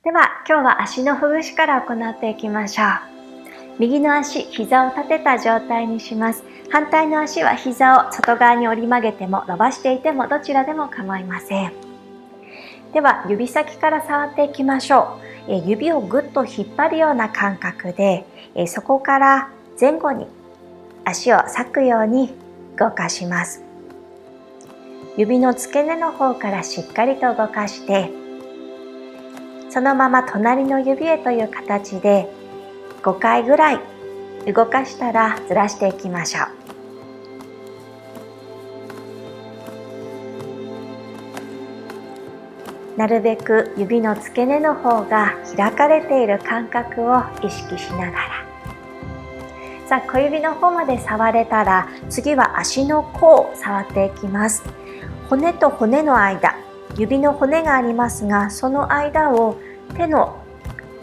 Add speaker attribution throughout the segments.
Speaker 1: では今日は足のほぐしから行っていきましょう。右の足、膝を立てた状態にします。反対の足は膝を外側に折り曲げても伸ばしていてもどちらでも構いません。では指先から触っていきましょう。指をぐっと引っ張るような感覚で、そこから前後に足を裂くように動かします。指の付け根の方からしっかりと動かして、そのまま隣の指へという形で5回ぐらい動かしたらずらしていきましょう。なるべく指の付け根の方が開かれている感覚を意識しながら、さあ小指の方まで触れたら、次は足の甲を触っていきます。骨と骨の間、指の骨がありますが、その間を手の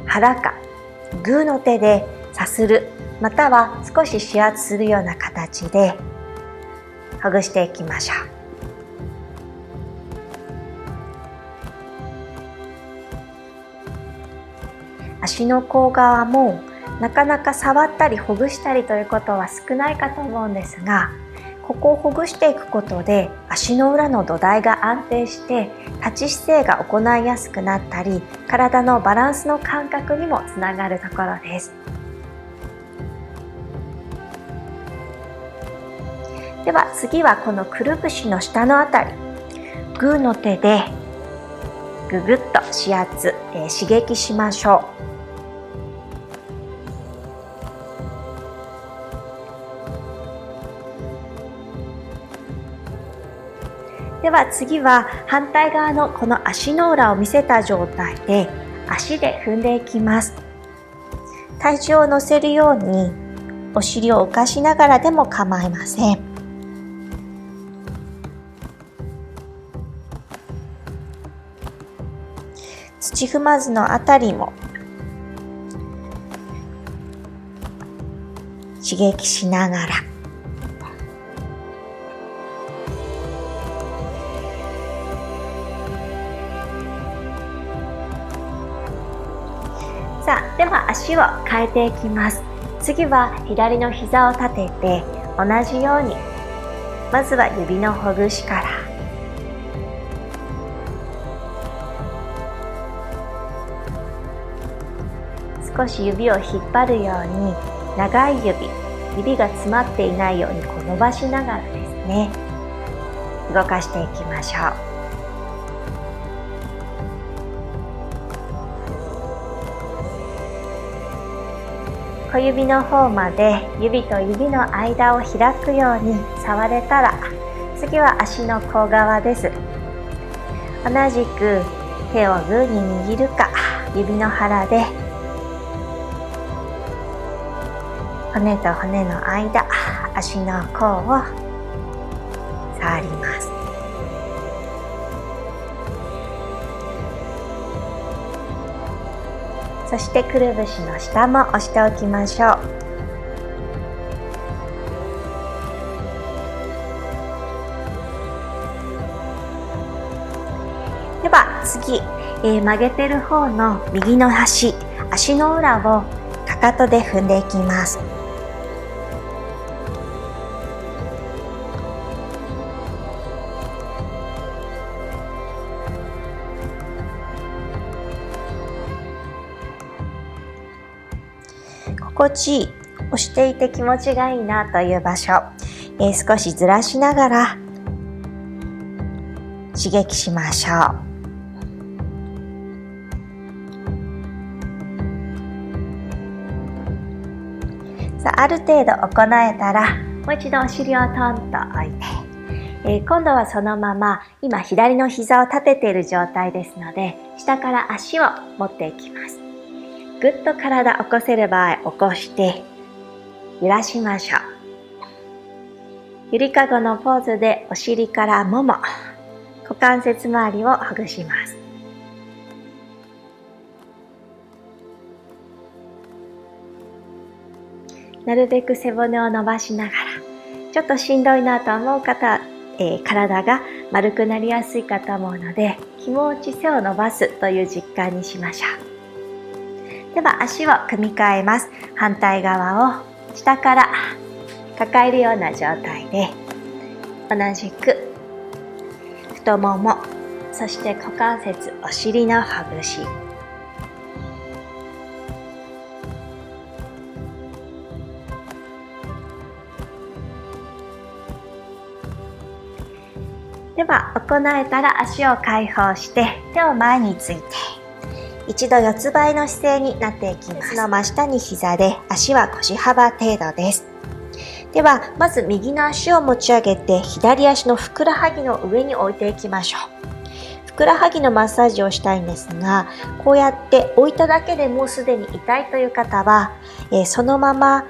Speaker 1: 腹かグーの手でさする、または少し指圧するような形でほぐしていきましょう。足の甲側もなかなか触ったりほぐしたりということは少ないかと思うんですが、ここをほぐしていくことで足の裏の土台が安定して立ち姿勢が行いやすくなったり、体のバランスの感覚にもつながるところです。では次はこのくるぶしの下のあたり、グーの手でぐぐっと指圧、刺激しましょう。では次は反対側のこの足の裏を見せた状態で足で踏んでいきます。体重を乗せるようにお尻を浮かしながらでも構いません。土踏まずのあたりも刺激しながら、さあでは足を変えていきます。次は左の膝を立てて同じように、まずは指のほぐしから、少し指を引っ張るように長い指が詰まっていないように伸ばしながらですね、動かしていきましょう。小指の方まで指と指の間を開くように触れたら、次は足の甲側です。同じく手をグーに握るか、指の腹で骨と骨の間、足の甲を触ります。そしてくるぶしの下も押しておきましょう。では次、曲げてる方の右の足の裏をかかとで踏んでいきます。心地いい、押していて気持ちがいいなという場所、少しずらしながら刺激しましょう。さあ、ある程度行えたらもう一度お尻をトンと置いて、今度はそのまま今左の膝を立てている状態ですので、下から足を持っていきます。ぐっと体起こせる場合起こして揺らしましょう。ゆりかごのポーズでお尻からもも、股関節周りをほぐします。なるべく背骨を伸ばしながら、ちょっとしんどいなと思う方、体が丸くなりやすいかと思うので、気持ち背を伸ばすという実感にしましょう。では足を組み替えます。反対側を下から抱えるような状態で、同じく太もも、そして股関節、お尻のほぐし。では行えたら足を解放して手を前について、一度四つ這いの姿勢になっていきます。その真下に膝で足は腰幅程度です。ではまず右の足を持ち上げて左足のふくらはぎの上に置いていきましょう。ふくらはぎのマッサージをしたいんですが、こうやって置いただけでもうすでに痛いという方は、そのまま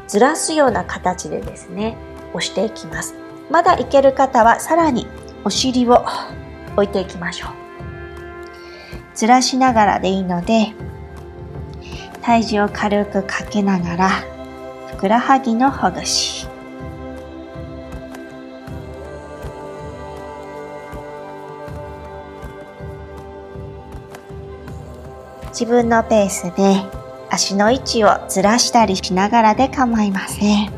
Speaker 1: ずらすような形でですね、押していきます。まだいける方はさらにお尻を置いていきましょう。ずらしながらでいいので、体重を軽くかけながらふくらはぎのほぐし。自分のペースで足の位置をずらしたりしながらで構いません。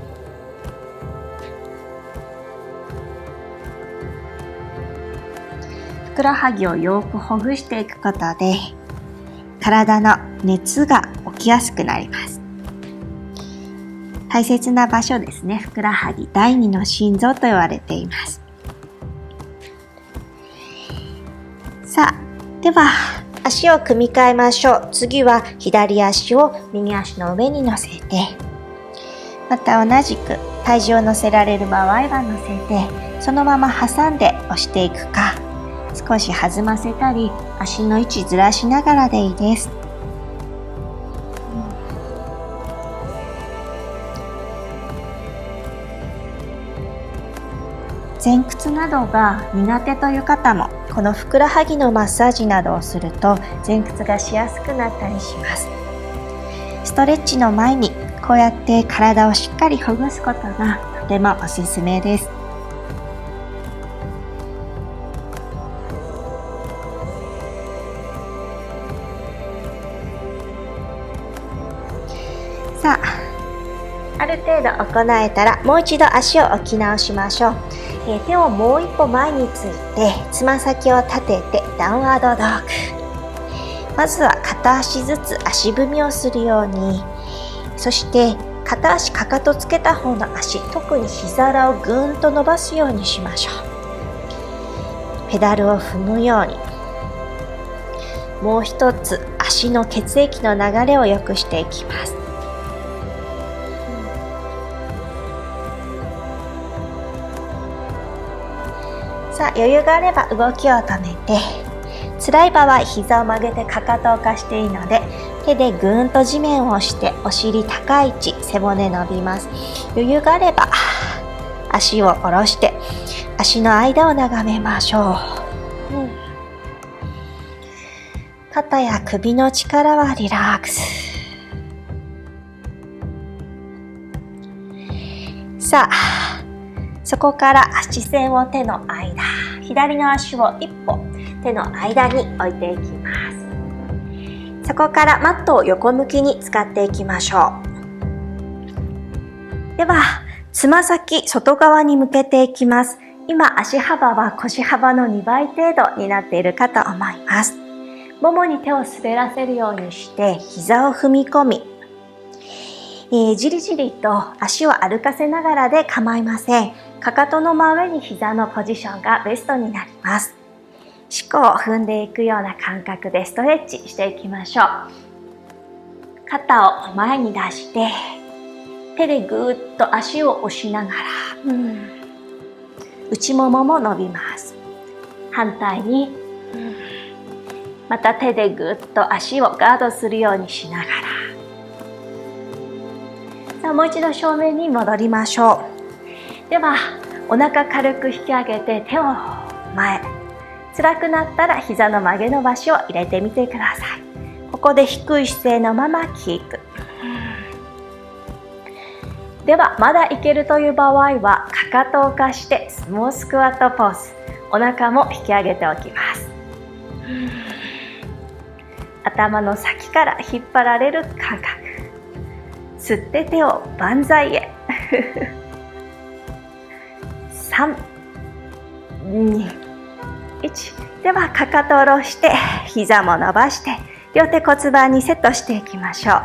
Speaker 1: ふくらはぎをよくほぐしていくことで、体の熱が起きやすくなります。大切な場所ですね。ふくらはぎ、第二の心臓と言われています。さあ、では足を組み替えましょう。次は左足を右足の上に乗せて、また同じく体重を乗せられる場合は乗せて、そのまま挟んで押していくか、少し弾ませたり足の位置ずらしながらでいいです。前屈などが苦手という方も、このふくらはぎのマッサージなどをすると前屈がしやすくなったりします。ストレッチの前にこうやって体をしっかりほぐすことがとてもおすすめです。さあ、ある程度行えたらもう一度足を置き直しましょう。手をもう一歩前について、つま先を立ててダウンワードドッグ。まずは片足ずつ足踏みをするように、そして片足かかとつけた方の足、特に膝裏をぐーんと伸ばすようにしましょう。ペダルを踏むように、もう一つ足の血液の流れを良くしていきます。さあ、余裕があれば動きを止めて、辛い場合膝を曲げてかかとを浮かしていいので、手でぐーんと地面を押してお尻高い位置、背骨伸びます。余裕があれば足を下ろして足の間を眺めましょう。肩や首の力はリラックス。さあ、そこから足線を手の間、左の足を一歩手の間に置いていきます。そこからマットを横向きに使っていきましょう。では、つま先外側に向けていきます。今、足幅は腰幅の2倍程度になっているかと思います。ももに手を滑らせるようにして膝を踏み込み、じりじりと足を歩かせながらで構いません。かかとの真上に膝のポジションがベストになります。四股を踏んでいくような感覚でストレッチしていきましょう。肩を前に出して手でぐーっと足を押しながら、内ももも伸びます。反対に、また手でぐーっと足をガードするようにしながら、さあもう一度正面に戻りましょう。ではお腹軽く引き上げて手を前、辛くなったら膝の曲げ伸ばしを入れてみてください。ここで低い姿勢のままキープ。ではまだいけるという場合はかかとを浮かしてスモースクワットポーズ、お腹も引き上げておきます。頭の先から引っ張られる感覚。吸って手を万歳へ。3、2、1。ではかかとを下ろして膝も伸ばして両手骨盤にセットしていきましょう。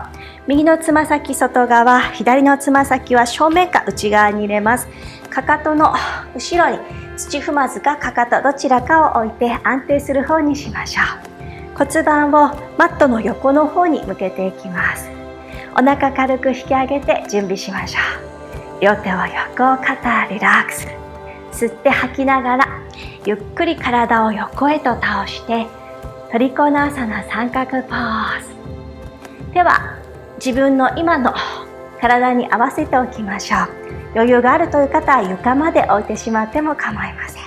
Speaker 1: 右のつま先外側、左のつま先は正面か内側に入れます。かかとの後ろに土踏まずかかかとどちらかを置いて安定する方にしましょう。骨盤をマットの横の方に向けていきます。お腹軽く引き上げて準備しましょう。両手を横、肩リラックス。吸って吐きながらゆっくり体を横へと倒してトリコナーサナ三角ポーズ。手は自分の今の体に合わせておきましょう。余裕があるという方は床まで置いてしまっても構いません。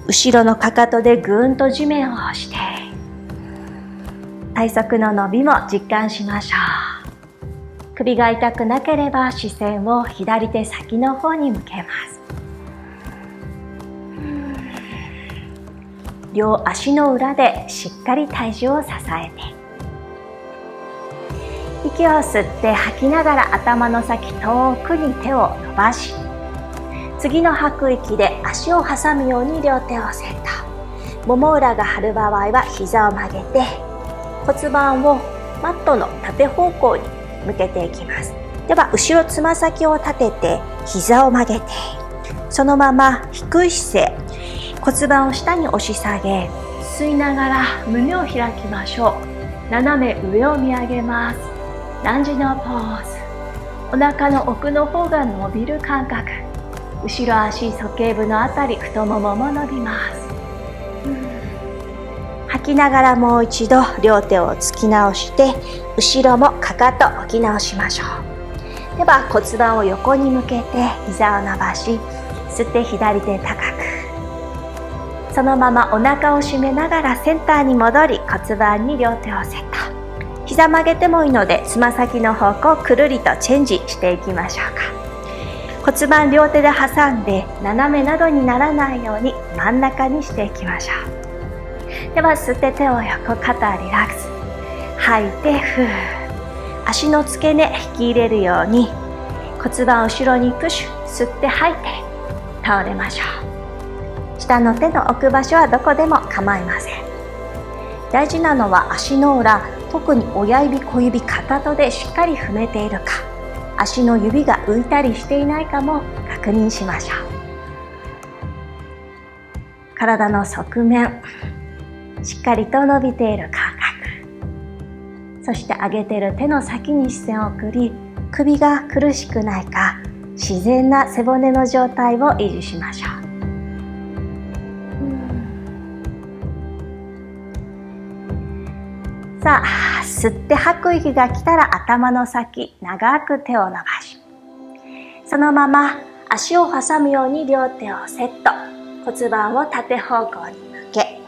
Speaker 1: 後ろのかかとでぐーんと地面を押して体側の伸びも実感しましょう。首が痛くなければ視線を左手先の方に向けます。両足の裏でしっかり体重を支えて息を吸って吐きながら頭の先遠くに手を伸ばし、次の吐く息で足を挟むように両手をセット。もも裏が張る場合は膝を曲げて骨盤をマットの縦方向に向けていきます。では後ろつま先を立てて膝を曲げてそのまま低い姿勢、骨盤を下に押し下げ、吸いながら胸を開きましょう。斜め上を見上げます。ランジのポーズ。お腹の奥の方が伸びる感覚。後ろ足鼠径部のあたり太ももも伸びます。吐きながらもう一度両手をつき直して後ろもかかと置き直しましょう。では骨盤を横に向けて膝を伸ばし、吸って左手高く、そのままお腹を締めながらセンターに戻り骨盤に両手をセット。膝曲げてもいいのでつま先の方向をくるりとチェンジしていきましょうか。骨盤両手で挟んで斜めなどにならないように真ん中にしていきましょう。では吸って手を横、肩リラックス。吐いてふー。足の付け根引き入れるように骨盤後ろにプッシュ。吸って吐いて倒れましょう。下の手の置く場所はどこでも構いません。大事なのは足の裏、特に親指、小指、かかとでしっかり踏めているか、足の指が浮いたりしていないかも確認しましょう。体の側面、しっかりと伸びている感覚、そして上げている手の先に視線を送り、首が苦しくないか、自然な背骨の状態を維持しましょう。さあ、吸って吐く息が来たら頭の先、長く手を伸ばし、そのまま足を挟むように両手をセット。骨盤を縦方向に向け、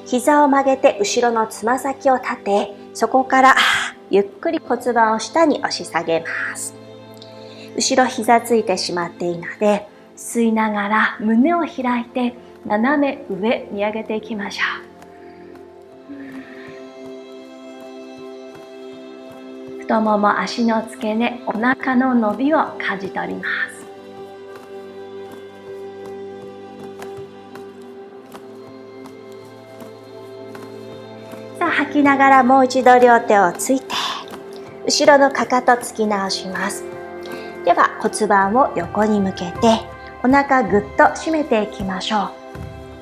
Speaker 1: 膝を曲げて後ろのつま先を立て、そこからゆっくり骨盤を下に押し下げます。後ろ膝ついてしまっていいので、吸いながら胸を開いて斜め上見上げていきましょう。太もも、足の付け根、お腹の伸びを感じ取ります。さあ、吐きながらもう一度両手をついて、後ろのかかとつき直します。では骨盤を横に向けて、お腹ぐっと締めていきましょう。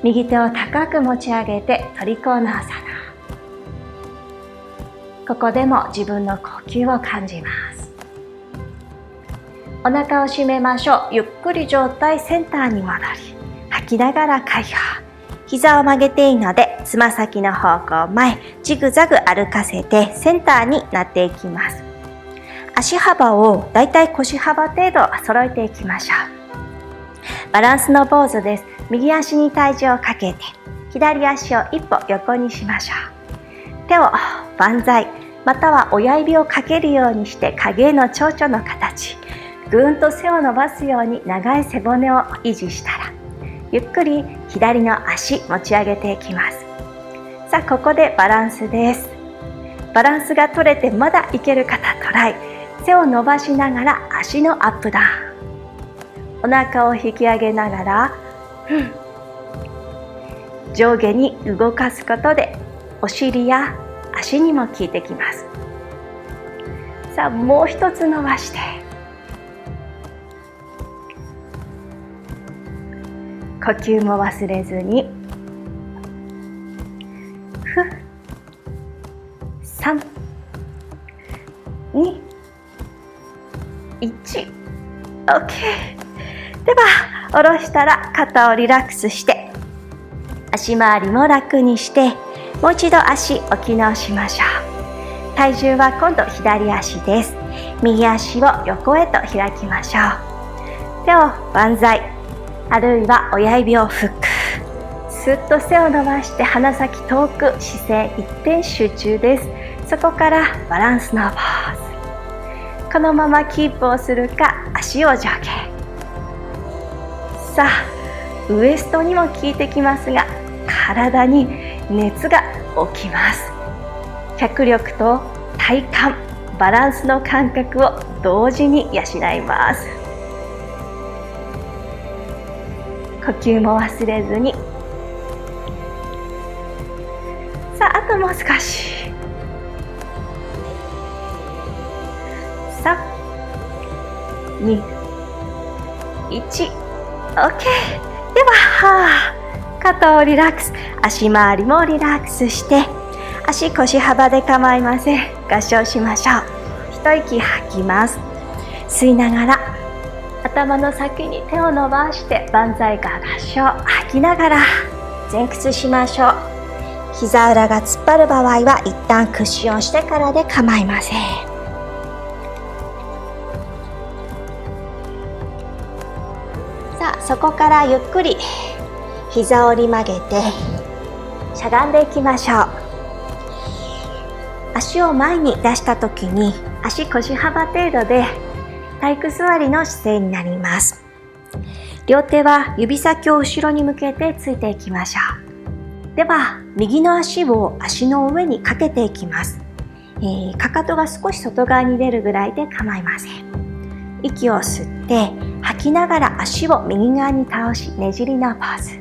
Speaker 1: 右手を高く持ち上げてトリコーナーサナ。ここでも自分の呼吸を感じます。お腹を締めましょう。ゆっくり上体センターに戻り、吐きながら解放。膝を曲げていいので、つま先の方向前、ジグザグ歩かせてセンターになっていきます。足幅をだいたい腰幅程度揃えていきましょう。バランスのポーズです。右足に体重をかけて、左足を一歩横にしましょう。手を万歳、または親指をかけるようにして影の蝶々の形、ぐーんと背を伸ばすように長い背骨を維持したら、ゆっくり左の足持ち上げていきます。さあ、ここでバランスです。バランスが取れてまだいける方トライ。背を伸ばしながら足のアップダウン。お腹を引き上げながら、上下に動かすことでお尻や足にも効いてきます。さあ、もう一つ伸ばして、呼吸も忘れずに、3、2、1、OK。では、下ろしたら肩をリラックスして、足回りも楽にして、もう一度足置き直しましょう。体重は今度左足です。右足を横へと開きましょう。手を万歳、あるいは親指をフック。すっと背を伸ばして鼻先遠く、姿勢一点集中です。そこからバランスのポーズ。このままキープをするか、足を上下。さあ、ウエストにも効いてきますが、体に熱が起きます。脚力と体幹、バランスの感覚を同時に養います。呼吸も忘れずに。さあ、あともう少し。3、2、1、OK。では、肩をリラックス、足回りもリラックスして、足腰幅で構いません。合掌しましょう。一息吐きます。吸いながら頭の先に手を伸ばして万歳か合掌。吐きながら前屈しましょう。膝裏が突っ張る場合は一旦屈伸をしてからで構いません。さあ、そこからゆっくり膝を折り曲げてしゃがんでいきましょう。足を前に出した時に足腰幅程度で体育座りの姿勢になります。両手は指先を後ろに向けてついていきましょう。では、右の足を足の上にかけていきます。かかとが少し外側に出るぐらいで構いません。息を吸って吐きながら足を右側に倒し、ねじりのポーズ。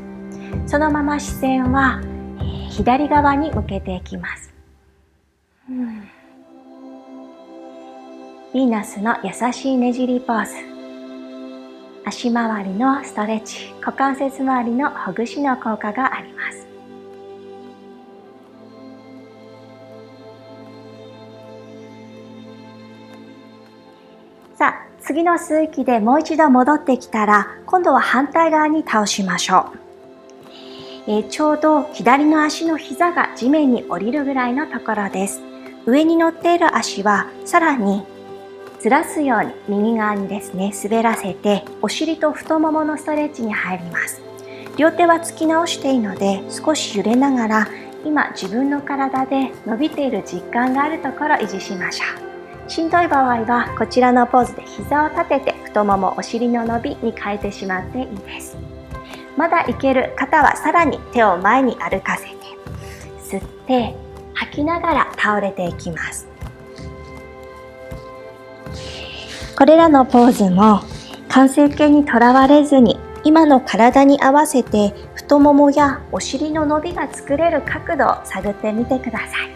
Speaker 1: そのまま視線は左側に向けていきます。ヴィーナスの優しいねじりポーズ。足回りのストレッチ、股関節周りのほぐしの効果があります。さあ、次の吸う息でもう一度戻ってきたら、今度は反対側に倒しましょう。ちょうど左の足の膝が地面に降りるぐらいのところです。上に乗っている足はさらにずらすように右側にですね、滑らせてお尻と太もものストレッチに入ります。両手は突き直していいので、少し揺れながら今自分の体で伸びている実感があるところを維持しましょう。しんどい場合はこちらのポーズで膝を立てて太もも、お尻の伸びに変えてしまっていいです。まだいける方はさらに手を前に歩かせて、吸って吐きながら倒れていきます。これらのポーズも完成形にとらわれずに、今の体に合わせて太ももやお尻の伸びが作れる角度を探ってみてください。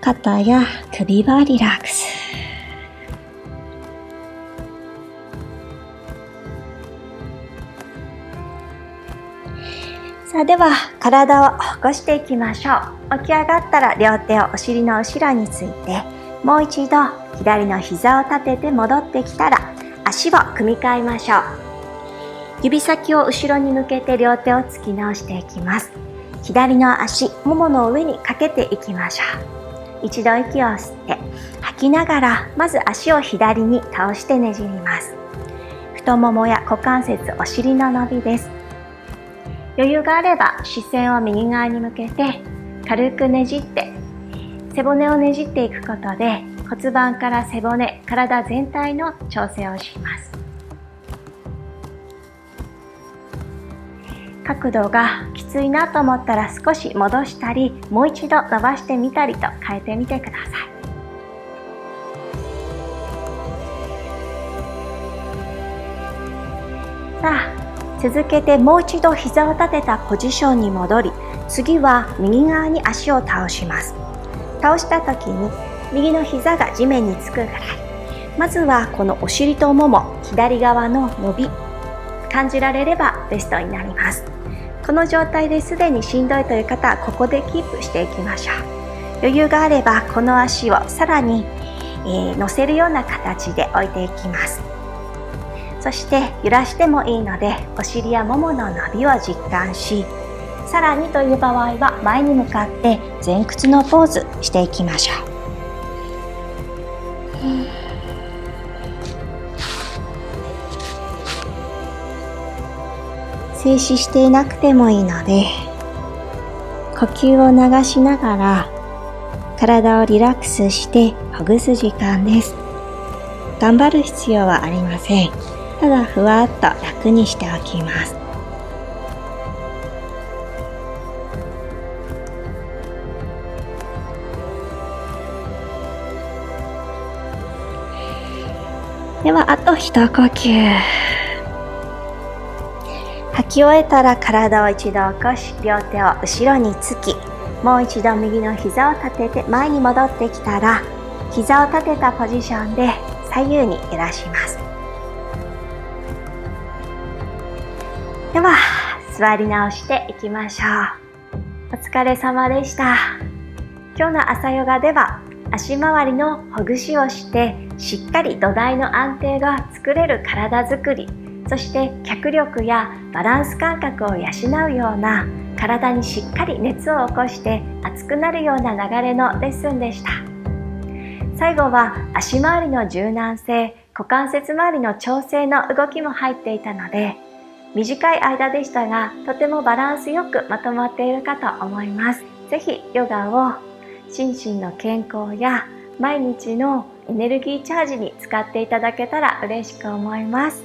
Speaker 1: 肩や首はリラックス。さあ、では体を起こしていきましょう。起き上がったら両手をお尻の後ろについて、もう一度左の膝を立てて戻ってきたら足を組み替えましょう。指先を後ろに向けて両手を突き直していきます。左の足、ももの上にかけていきましょう。一度息を吸って吐きながら、まず足を左に倒してねじります。太ももや股関節、お尻の伸びです。余裕があれば視線を右側に向けて軽くねじって、背骨をねじっていくことで骨盤から背骨、体全体の調整をします。角度がきついなと思ったら少し戻したり、もう一度伸ばしてみたりと変えてみてください。さあ、続けてもう一度膝を立てたポジションに戻り、次は右側に足を倒します。倒した時に右の膝が地面につくぐらい。まずはこのお尻ともも、左側の伸び、感じられればベストになります。この状態ですでにしんどいという方はここでキープしていきましょう。余裕があればこの足をさらに、乗せるような形で置いていきます。そして揺らしてもいいのでお尻やももの伸びを実感し、さらにという場合は前に向かって前屈のポーズしていきましょう。静止していなくてもいいので、呼吸を流しながら体をリラックスしてほぐす時間です。頑張る必要はありません。ただふわっと楽にしておきます。ではあと一呼吸。吐き終えたら体を一度起こし、両手を後ろにつき、もう一度右の膝を立てて前に戻ってきたら、膝を立てたポジションで左右に揺らします。では座り直していきましょう。お疲れ様でした。今日の朝ヨガでは足回りのほぐしをして、しっかり土台の安定が作れる体づくり、そして脚力やバランス感覚を養うような、体にしっかり熱を起こして熱くなるような流れのレッスンでした。最後は足回りの柔軟性、股関節周りの調整の動きも入っていたので、短い間でしたがとてもバランスよくまとまっているかと思います。ぜひヨガを心身の健康や毎日のエネルギーチャージに使っていただけたら嬉しく思います。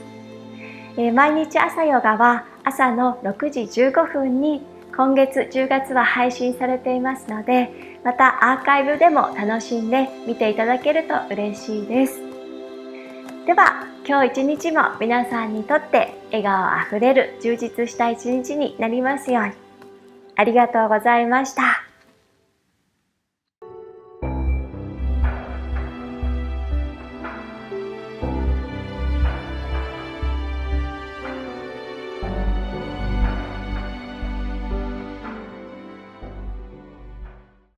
Speaker 1: 毎日朝ヨガは朝の6時15分に今月10月は配信されていますので、またアーカイブでも楽しんで見ていただけると嬉しいです。では今日一日も皆さんにとって笑顔あふれる充実した一日になりますように。ありがとうございました。